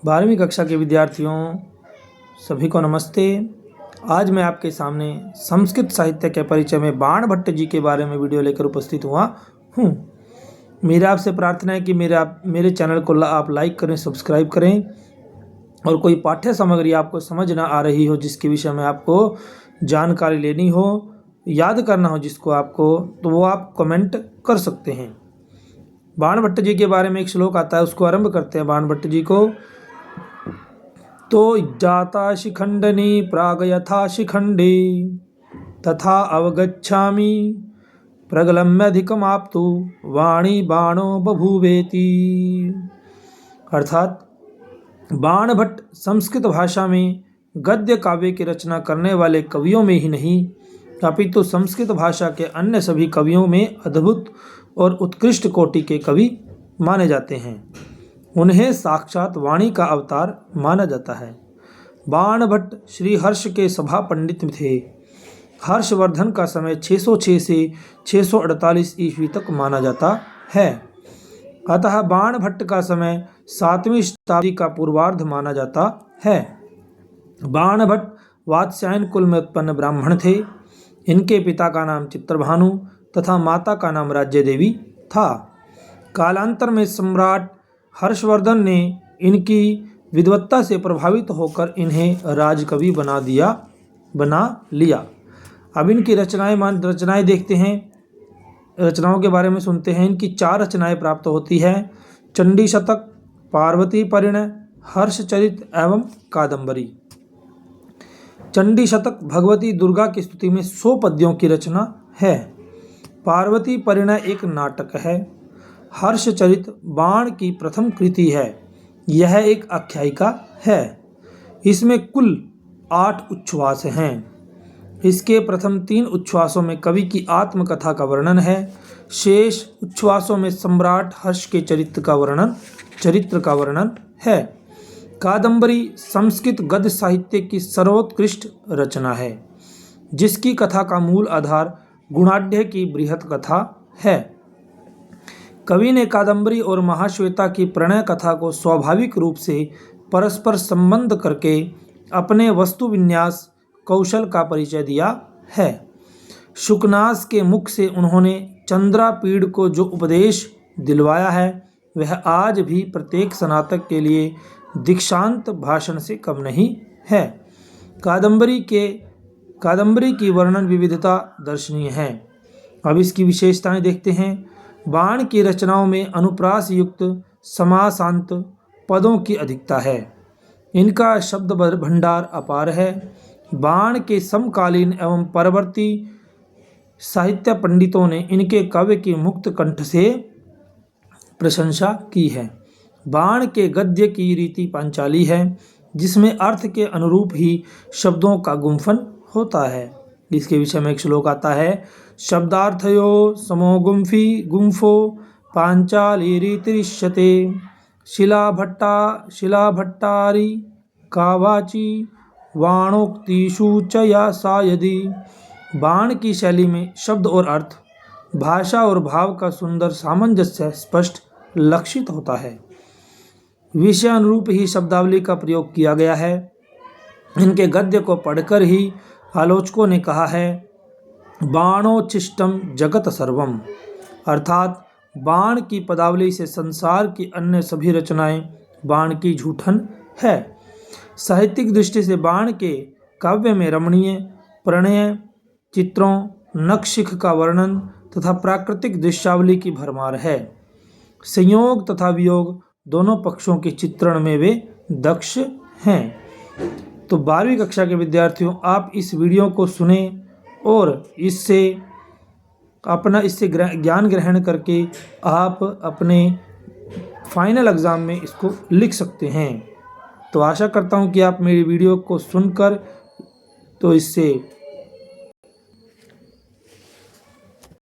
12वीं कक्षा के विद्यार्थियों सभी को नमस्ते। आज मैं आपके सामने संस्कृत साहित्य के परिचय में बाण भट्ट जी के बारे में वीडियो लेकर उपस्थित हुआ हूँ। मेरा आपसे प्रार्थना है कि मेरे चैनल को आप लाइक करें, सब्सक्राइब करें, और कोई पाठ्य सामग्री आपको समझ ना आ रही हो, जिसके विषय में आपको जानकारी लेनी हो, याद करना हो जिसको आपको, तो वो आप कमेंट कर सकते हैं। बाण भट्ट जी के बारे में एक श्लोक आता है, उसको आरंभ करते हैं बाण भट्ट जी को। तो जाता शिखंडनी प्राग यथा शिखंडे तथा अवगच्छामि प्रगलम्यधिकमाप्तु वाणी बाणो बभूवेति। अर्थात बाण भट्ट संस्कृत भाषा में गद्य काव्य की रचना करने वाले कवियों में ही नहीं, अपितु संस्कृत भाषा के अन्य सभी कवियों में अद्भुत और उत्कृष्ट कोटि के कवि माने जाते हैं। उन्हें साक्षात वाणी का अवतार माना जाता है। बाण भट्ट श्री हर्ष के सभा पंडित थे। हर्षवर्धन का समय 606 से 648 ईस्वी तक माना जाता है। अतः बाण भट्ट का समय 7वीं शताब्दी का पूर्वार्ध माना जाता है। बाण भट्ट वात्स्यायन कुल में उत्पन्न ब्राह्मण थे। इनके पिता का नाम चित्रभानु तथा माता का नाम राज्य देवी था। कालांतर में सम्राट हर्षवर्धन ने इनकी विद्वत्ता से प्रभावित होकर इन्हें राजकवि बना लिया। अब इनकी रचनाएं देखते हैं, रचनाओं के बारे में सुनते हैं। इनकी 4 रचनाएं प्राप्त होती है: चंडी शतक, पार्वती परिणय, हर्षचरित एवं कादंबरी। चंडी शतक भगवती दुर्गा की स्तुति में 100 पद्यों की रचना है। पार्वती परिणय एक नाटक है। हर्षचरित बाण की प्रथम कृति है। यह एक आख्यायिका है। इसमें कुल 8 उच्छ्वास हैं। इसके प्रथम 3 उच्छ्वासों में कवि की आत्मकथा का वर्णन है। शेष उच्छ्वासों में सम्राट हर्ष के चरित्र का वर्णन है। कादंबरी संस्कृत गद्य साहित्य की सर्वोत्कृष्ट रचना है, जिसकी कथा का मूल आधार गुणाढ्य की बृहत कथा है। कवि ने कादंबरी और महाश्वेता की प्रणय कथा को स्वाभाविक रूप से परस्पर संबंध करके अपने वस्तु विन्यास कौशल का परिचय दिया है। शुकनास के मुख से उन्होंने चंद्रापीड़ को जो उपदेश दिलवाया है, वह आज भी प्रत्येक स्नातक के लिए दीक्षांत भाषण से कम नहीं है। कादंबरी की वर्णन विविधता दर्शनीय है। अब इसकी विशेषताएं देखते हैं। बाण की रचनाओं में अनुप्रास युक्त समासांत पदों की अधिकता है। इनका शब्द भंडार अपार है। बाण के समकालीन एवं परवर्ती साहित्य पंडितों ने इनके काव्य की मुक्त कंठ से प्रशंसा की है। बाण के गद्य की रीति पांचाली है, जिसमें अर्थ के अनुरूप ही शब्दों का गुंफन होता है। इसके विषय में एक श्लोक आता है: शब्दार्थयो समो गुंफो पांचाली रीतिरिष्यते शिलाभट्टारी कावाची वाणोक्तिषु च या सा यदि। बाण की शैली में शब्द और अर्थ, भाषा और भाव का सुंदर सामंजस्य स्पष्ट लक्षित होता है। विषय अनुरूप ही शब्दावली का प्रयोग किया गया है। इनके गद्य को पढ़कर ही आलोचकों ने कहा है, बाणोच्छिष्टम जगत सर्वम, अर्थात बाण की पदावली से संसार की अन्य सभी रचनाएं बाण की झूठन है। साहित्यिक दृष्टि से बाण के काव्य में रमणीय प्रणय चित्रों, नखशिख का वर्णन तथा प्राकृतिक दृश्यावली की भरमार है। संयोग तथा वियोग दोनों पक्षों के चित्रण में वे दक्ष हैं। तो 12वीं कक्षा के विद्यार्थियों, आप इस वीडियो को सुने और इससे ज्ञान ग्रहण करके आप अपने फाइनल एग्ज़ाम में इसको लिख सकते हैं। तो आशा करता हूँ कि आप मेरी वीडियो को सुनकर तो इससे